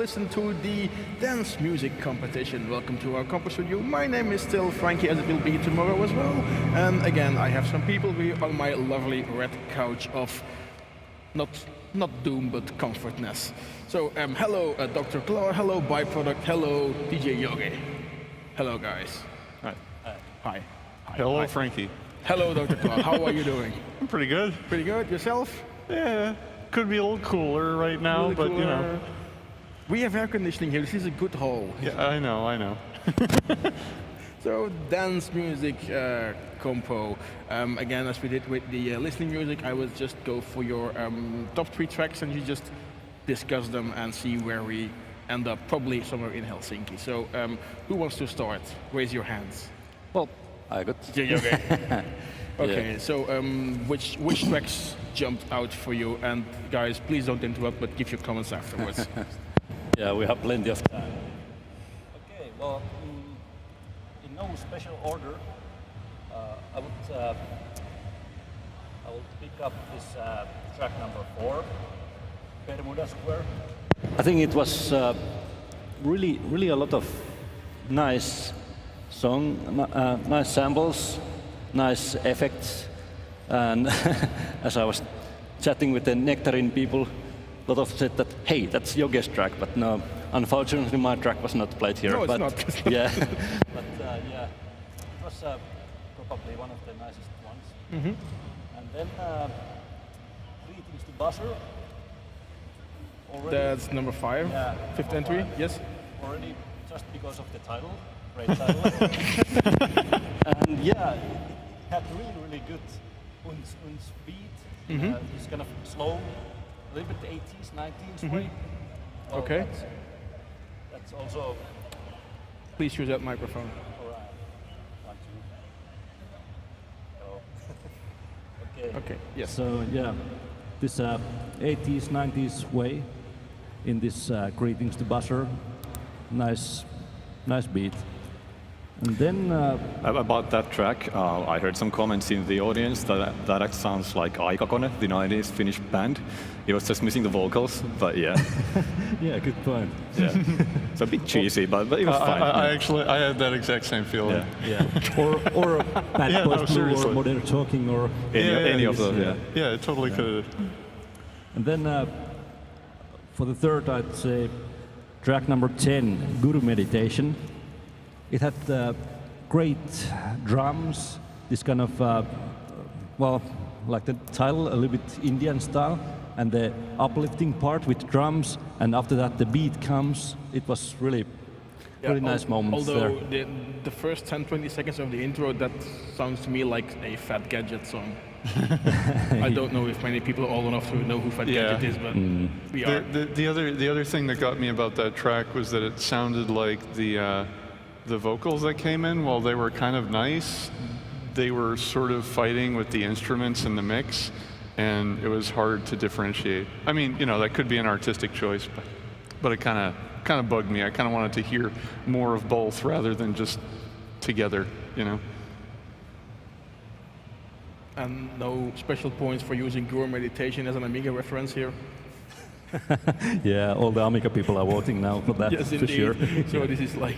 listen to the dance music competition. Welcome to our compo studio. My name is still Frankie, as it will be tomorrow as well. And again, I have some people here on my lovely red couch of not doom, but comfortness. So hello, Dr. Claw, hello, Byproduct, hello, DJ Joge. Hello, guys. Hi. Hi. Hello, Hi. Frankie. Hello, Dr. Claw. How are you doing? I'm pretty good. Pretty good. Yourself? Yeah, could be a little cooler right now, but you know. We have air conditioning here. This is a good hall. Yeah, I know. So, dance music compo. Again, as we did with the listening music, I will just go for your top 3 tracks and you just discuss them and see where we end up, probably somewhere in Helsinki. So, who wants to start? Raise your hands. Well, I got. Yeah, okay. Okay, Yeah. so which tracks jumped out for you? And guys, please don't interrupt, but give your comments afterwards. Yeah, we have plenty of time. Okay, well, in no special order, I will pick up this track number 4, Bermuda Square. I think it was really a lot of nice nice samples, nice effects, and as I was chatting with the Nectarine people, a lot of said that, hey, that's Joge's track, but no, unfortunately my track was not played here. No, it's but not. Yeah. But yeah, it was probably one of the nicest ones. Mm-hmm. And then Greetings to Buzzer. Already, That's number 5, yeah, fifth number entry, 5. yes? Already just because of the title, great title. And yeah, it had really good uns beat. Mm-hmm. It's kind of slow, a little bit 80s, 90s Mm-hmm. way. Well, Okay. That's also Please use that microphone. alright. 1, 2. Oh. Okay. Okay, yes. So yeah, this 80s, 90s way in this Greetings to Buzzer, nice beat. And then About that track, I heard some comments in the audience that sounds like Aikakone, the 90s Finnish band. It was just missing the vocals, but yeah. yeah, good point. Yeah. It's a bit cheesy, but it was fine. I had that exact same feeling. Yeah. Yeah, or Bad Yeah, Boys no, Blue seriously. or Modern Talking or. Any of those, yeah. Yeah, it totally could. And then for the third, I'd say track number 10, Guru Meditation. It had great drums, this kind of, well, like the title, a little bit Indian style, and the uplifting part with drums, and after that the beat comes. It was really nice moments there. Although the first 10-20 seconds of the intro, that sounds to me like a Fat Gadget song. I don't know if many people are old enough to know who Fat Gadget is, but we are. The other thing that got me about that track was that it sounded like the vocals that came in, while they were kind of nice, they were sort of fighting with the instruments in the mix, and it was hard to differentiate. I mean, you know, that could be an artistic choice, but it kind of bugged me. I kind of wanted to hear more of both rather than just together, you know. And no special points for using Guru Meditation as an Amiga reference here. Yeah, all the Amiga people are voting now for that, Yes, for indeed. sure. So this is like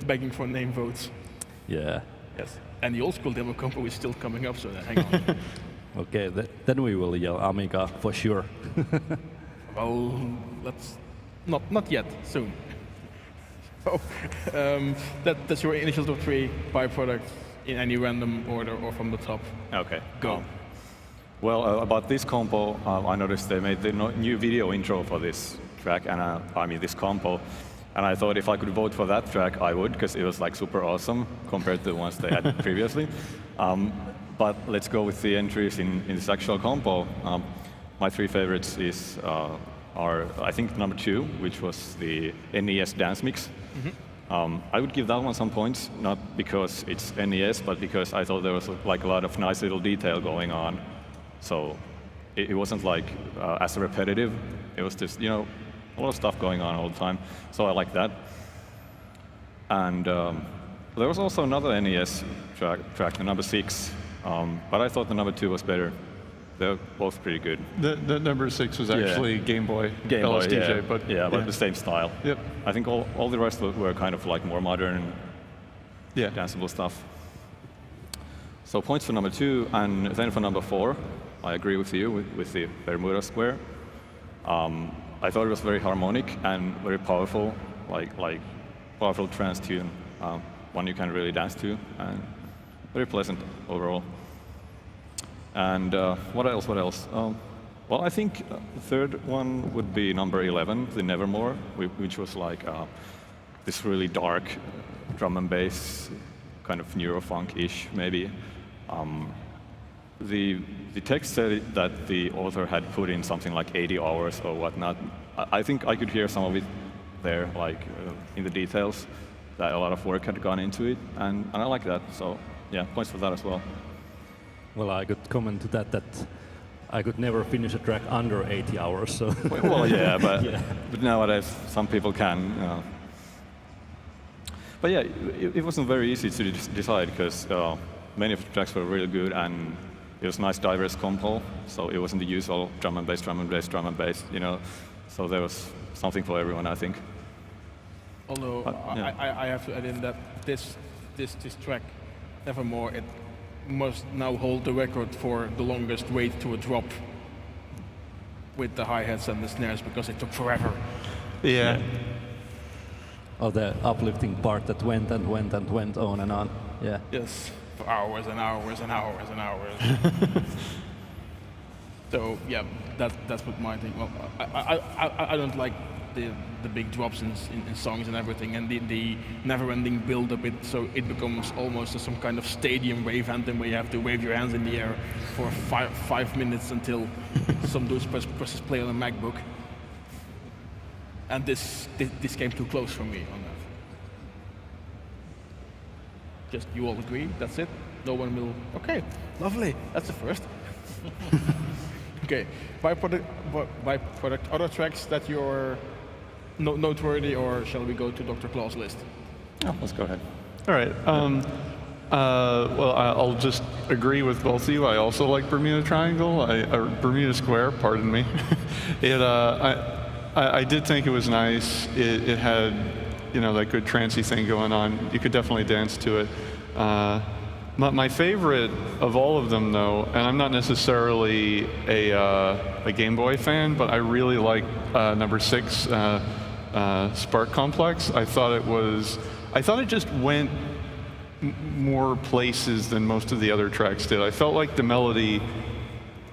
begging for name votes. Yeah. Yes. And the old school demo compo is still coming up, so then hang on. Okay, then we will yell Amiga for sure. Well, let's not yet. Soon. So that's your initial top 3 byproducts in any random order or from the top. Okay. Go. Well, about this compo, I noticed they made the new video intro for this track, and I mean this compo. And I thought if I could vote for that track, I would, because it was like super awesome compared to the ones they had previously. But let's go with the entries in this actual compo. My 3 favorites are, I think, number 2, which was the NES dance mix. Mm-hmm. I would give that one some points, not because it's NES, but because I thought there was like a lot of nice little detail going on. So it wasn't like as repetitive. It was just, you know, a lot of stuff going on all the time. So I like that. And there was also another NES track, the number 6. But I thought the number 2 was better. they're both pretty good. The number 6 was actually Game Boy LSDJ, yeah. but but the same style. Yep. I think all the rest were kind of like more modern, danceable stuff. So points for number 2, and then for number 4, I agree with you with the Bermuda Square. I thought it was very harmonic and very powerful, like powerful trance tune, one you can really dance to, and very pleasant overall. And what else? Well, I think the third one would be number 11, the Nevermore, which was like this really dark drum and bass, kind of neurofunk-ish, maybe. The text said that the author had put in something like 80 hours or whatnot. I think I could hear some of it there, like in the details, that a lot of work had gone into it, and I like that. So yeah, points for that as well. Well, I could comment to that I could never finish a track under 80 hours. So. Well, yeah, but nowadays some people can. But yeah, it wasn't very easy to decide because many of the tracks were really good, and it was nice diverse compo. So it wasn't the usual drum and bass, drum and bass, drum and bass. So there was something for everyone, I think. Although I have to add in that this track, Nevermore, it must now hold the record for the longest wait to a drop with the hi-hats and the snares, because it took forever. Yeah. Oh, the uplifting part that went and went and went on and on. Yeah. Yes, for hours and hours and hours and hours. So yeah, that's what my thing. Well, I don't like the big drops in songs and everything, and the never-ending build-up. So it becomes almost some kind of stadium wave anthem where you have to wave your hands in the air for 5 minutes until some dude presses play on a MacBook. And this came too close for me on that. Just you all agree? That's it? No one will. Okay, lovely. That's the first. Okay, byproduct. Other tracks that you're noteworthy, or shall we go to Dr. Claw's list? Oh, let's go ahead. All right. Well, I'll just agree with both of you. I also like Bermuda Triangle, Bermuda Square. Pardon me. I did think it was nice. It had, that good trancey thing going on. You could definitely dance to it. My favorite of all of them, though, and I'm not necessarily a Game Boy fan, but I really like number 6, Spark Complex. I thought it just went more places than most of the other tracks did. I felt like the melody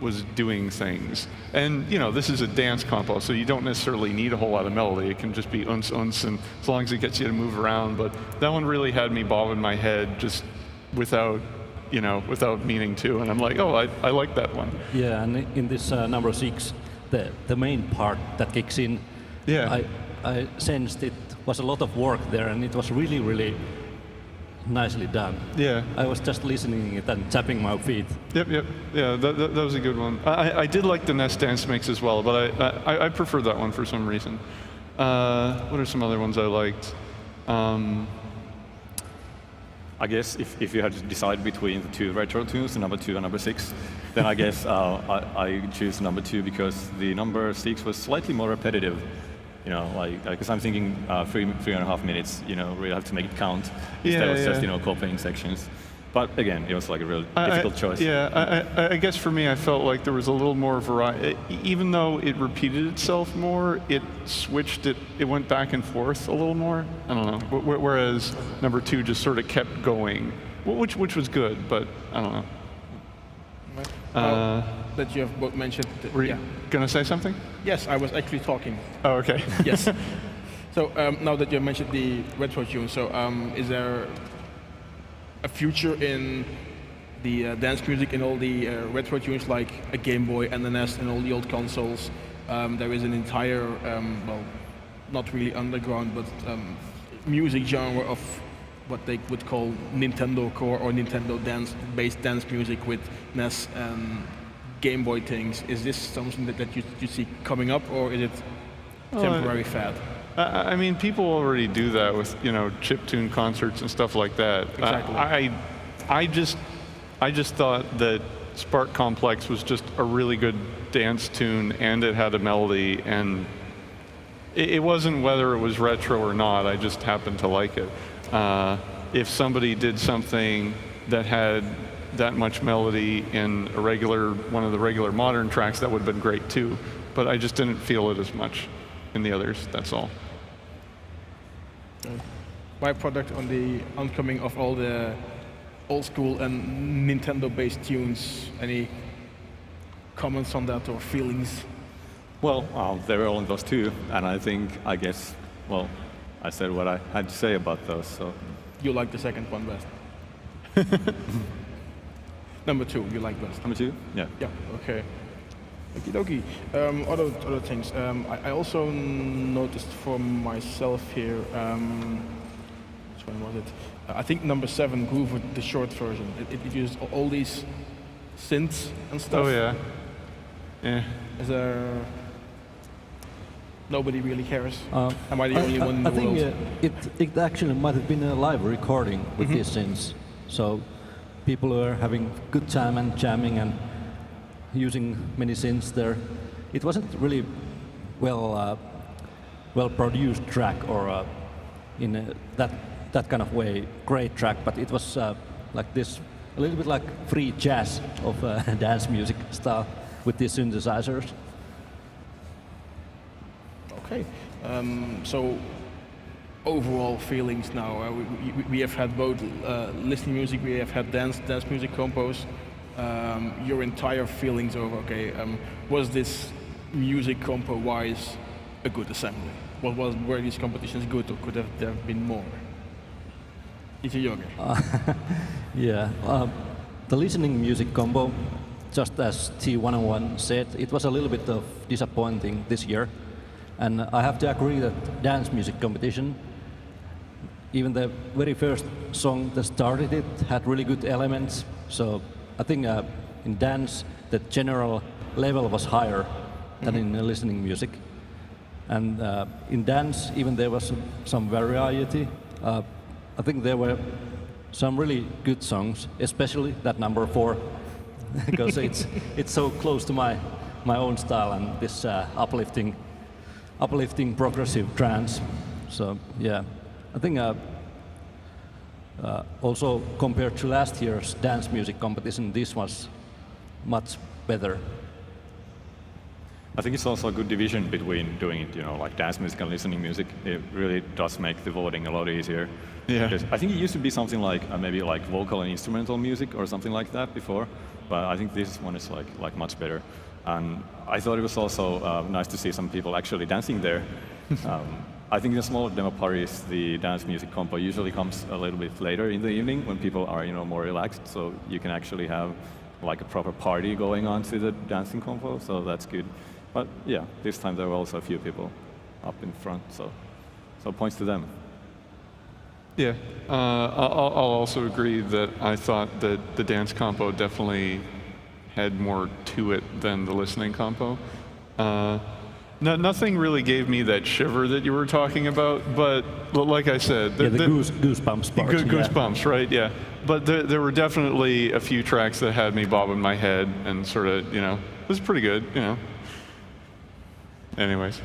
was doing things. And, this is a dance compo, so you don't necessarily need a whole lot of melody. It can just be uns, and as long as it gets you to move around. But that one really had me bobbing my head just without meaning to. And I'm like, oh, I like that one. Yeah, and in this number 6, the main part that kicks in, yeah. I sensed it was a lot of work there, and it was really, really nicely done. Yeah. I was just listening it and tapping my feet. Yep. Yeah, that was a good one. I did like the Nest Dance mix as well, but I preferred that one for some reason. What are some other ones I liked? I guess if you had to decide between the two retro tunes, number 2 and number 6, then I guess I choose number 2 because the number 6 was slightly more repetitive. Because I'm thinking 3.5 minutes, where you have to make it count instead of just, copying sections. But again, it was like a real difficult choice. Yeah, I guess for me, I felt like there was a little more variety. Even though it repeated itself more, it went back and forth a little more. I don't know. Whereas number 2 just sort of kept going, which was good, but I don't know. That you have both mentioned. Were you going to say something? Yes, I was actually talking. Oh, okay. Yes. So now that you mentioned the retro tune, so is there a future in the dance music in all the retro tunes, like a Game Boy and the NES and all the old consoles? There is an entire, not really underground, but music genre of what they would call Nintendo core or Nintendo based dance music with NES and Game Boy things. Is this something that you see coming up, or is it temporary fad? I mean, people already do that with chiptune concerts and stuff like that. Exactly. I just thought that Spark Complex was just a really good dance tune, and it had a melody, and it wasn't whether it was retro or not, I just happened to like it. If somebody did something that had that much melody in one of the regular modern tracks, that would have been great too. But I just didn't feel it as much in the others, that's all. Byproduct on the oncoming of all the old school and Nintendo-based tunes. Any comments on that or feelings? Well, they were only those two, and I guess, well, I said what I had to say about those, so. You like the second one best? Number 2, you like best? Number 2? Yeah. Yeah, okay. Okie dokie. Other things. I also noticed for myself here, which one was it? I think number 7, Groove, with the short version. It used all these synths and stuff. Oh yeah. Yeah. Is there... Nobody really cares? Am I the only one in the world? I think it actually might have been a live recording with these synths. So people were having good time and jamming and using many synths there. It wasn't really well produced track or in that kind of way great track, but it was like this, a little bit like free jazz of dance music style with these synthesizers. Okay, so overall feelings now. We have had both listening music, we have had dance music compos. Your entire feelings over, okay, was this music compo-wise a good assembly? Were these competitions good, or could there have been more? It's a Joge. Yeah, the listening music combo, just as T101 said, it was a little bit of disappointing this year. And I have to agree that dance music competition, even the very first song that started it had really good elements. So I think in dance, the general level was higher than in listening music. And in dance, even there was some variety. I think there were some really good songs, especially that number 4, because it's so close to my own style and this uplifting progressive trance. So yeah, I think also compared to last year's dance music competition, this was much better. I think it's also a good division between doing it, like dance music and listening music. It really does make the voting a lot easier. Yeah. Because I think it used to be something like maybe like vocal and instrumental music or something like that before, but I think this one is like much better. And I thought it was also nice to see some people actually dancing there. I think in smaller demo parties, the dance music compo usually comes a little bit later in the evening when people are more relaxed, so you can actually have like a proper party going on to the dancing compo, so that's good. But yeah, this time there were also a few people up in front, so points to them. Yeah, I'll also agree that I thought that the dance compo definitely had more to it than the listening compo. Nothing really gave me that shiver that you were talking about, but like I said... the goosebumps part. Goosebumps, yeah. Right, yeah. But there were definitely a few tracks that had me bobbing my head and sort of, it was pretty good, Anyways.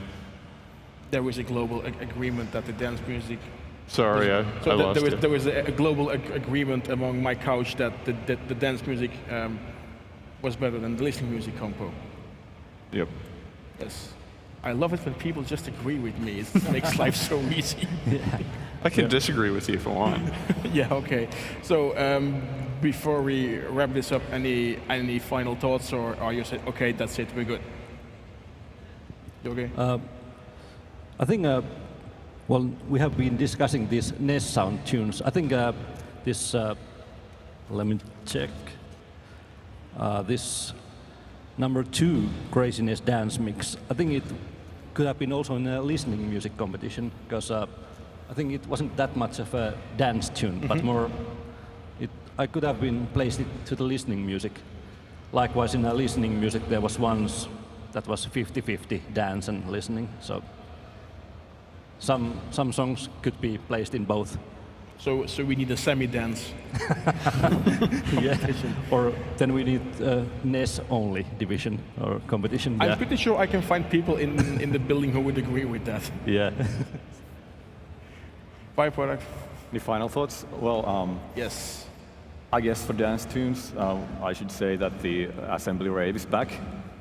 There was a global agreement that the dance music... Sorry, I lost you. There was a global agreement among my couch that the dance music was better than the listening music compo. Yep. Yes. I love it when people just agree with me. It makes life so easy. Yeah. I can disagree with you if I want. Yeah, okay. So before we wrap this up, any final thoughts, or are you saying, okay, that's it, we're good? You okay? I think, well, we have been discussing these NES sound tunes. I think this, let me check, this number 2 Craziness Dance Mix, I think it could have been also in a listening music competition, because I think it wasn't that much of a dance tune, but more, I could have been placed it to the listening music. Likewise, in a listening music, there was once that was 50-50 dance and listening, so some songs could be placed in both. So we need a semi-dance. Yeah. Or then we need NES only division or competition. I'm Yeah. pretty sure I can find people in the building who would agree with that. Yeah. Byproduct. Any final thoughts? Well, Yes. I guess for dance tunes, I should say that the assembly rave is back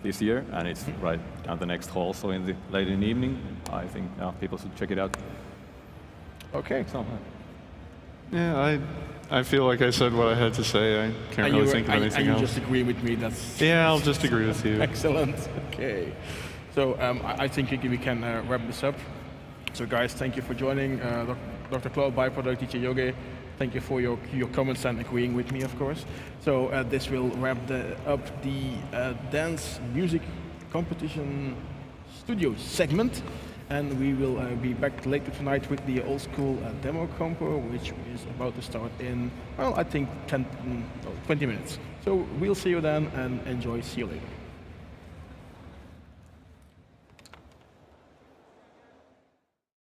this year, and it's right down the next hall. So in the late in the evening, I think people should check it out. Okay. So, Yeah, I feel like I said what I had to say. I can't really think of anything and you else. just agree with me. That's Yeah, I'll just agree with you. excellent. Okay. So I think we can wrap this up. So guys, thank you for joining. Dr. Claude, byproduct, teacher Joge. Thank you for your comments and agreeing with me, of course. So this will wrap up the dance music competition studio segment. And we will be back later tonight with the old school demo compo, which is about to start in, well, I think 20 minutes. So we'll see you then and enjoy. See you later.